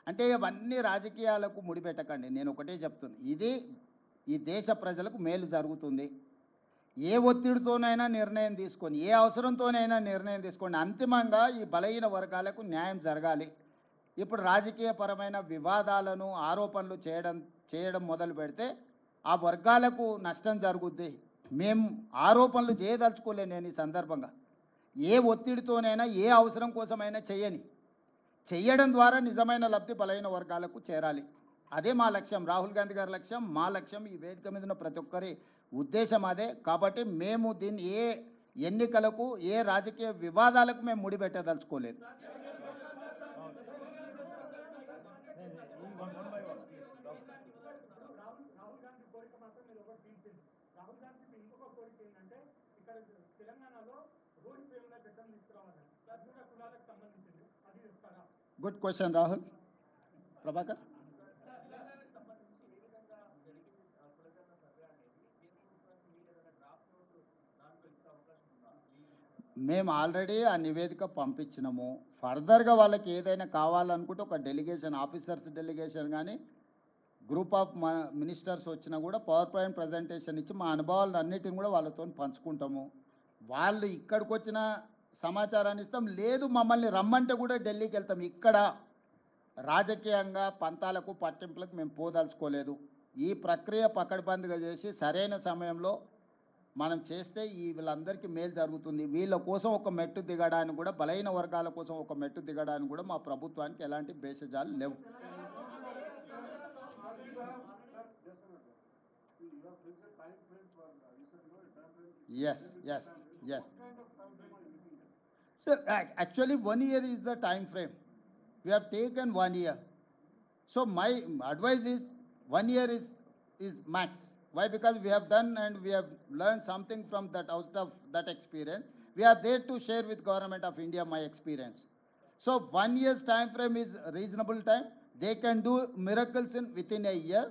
అంటే ఇవన్నీ రాజకీయాలకు ముడిపెట్టకండి. నేను ఒకటే చెప్తున్నా. ఇది ఈ దేశ ప్రజలకు మేలు జరుగుతుంది. ఏ ఒత్తిడితోనైనా నిర్ణయం తీసుకొని, ఏ అవసరంతోనైనా నిర్ణయం తీసుకోండి. అంతిమంగా ఈ బలహీన వర్గాలకు న్యాయం జరగాలి. ఇప్పుడు రాజకీయపరమైన వివాదాలను, ఆరోపణలు చేయడం మొదలు పెడితే ఆ వర్గాలకు నష్టం జరుగుద్ది. మేము ఆరోపణలు చేయదలుచుకోలే నేను ఈ సందర్భంగా. ఏ ఒత్తిడితోనైనా, ఏ అవసరం కోసమైనా చెయ్యడం ద్వారా నిజమైన లబ్ధి బలహీన వర్గాలకు చేరాలి. అదే మా లక్ష్యం, రాహుల్ గాంధీ గారి లక్ష్యం, మా లక్ష్యం, ఈ వేదిక మీద ఉన్న ప్రతి ఒక్కరి ఉద్దేశం అదే. కాబట్టి మేము దీన్ని ఏ ఎన్నికలకు, ఏ రాజకీయ వివాదాలకు మేము ముడిపెట్టదలుచుకోలేదు. రాహుల్ గాంధీ ఇంకొక కోరిక ఏంటంటే ఇక్కడ తెలంగాణలో రోడ్డు పేరున చట్టం తీసుకురావాలని దర్శక కులాలకు సంబంధించింది అది ఇస్తారా? Good question Rahul. ప్రభాకర్, మేము ఆల్రెడీ ఆ నివేదిక పంపించినాము. ఫర్దర్గా వాళ్ళకి ఏదైనా కావాలనుకుంటే ఒక డెలిగేషన్, ఆఫీసర్స్ డెలిగేషన్ కానీ గ్రూప్ ఆఫ్ మినిస్టర్స్ వచ్చినా కూడా పవర్ పాయింట్ ప్రజెంటేషన్ ఇచ్చి మా అనుభవాలను అన్నిటిని కూడా వాళ్ళతో పంచుకుంటాము. వాళ్ళు ఇక్కడికి వచ్చిన సమాచారాన్ని ఇస్తాం, లేదు మమ్మల్ని రమ్మంటే కూడా ఢిల్లీకి వెళ్తాం. ఇక్కడ రాజకీయంగా పంతాలకు పట్టింపులకు మేము పోదలుచుకోలేదు. ఈ ప్రక్రియ పకడ్బందీగా చేసి సరైన సమయంలో మనం చేస్తే వీళ్ళందరికీ మేలు జరుగుతుంది. వీళ్ళ కోసం ఒక మెట్టు దిగడానికి కూడా, బలహీన వర్గాల కోసం ఒక మెట్టు దిగడానికి కూడా మా ప్రభుత్వానికి ఎలాంటి భేషజాలు లేవు. Yes, yes, yes. Sir, actually 1 year is the time frame. We have taken 1 year. So my advice is 1 year is max. Why? Because we have done and we have learned something from that, out of that experience. We are there to share with Government of India my experience. So 1 year's time frame is reasonable time. They can do miracles within a year.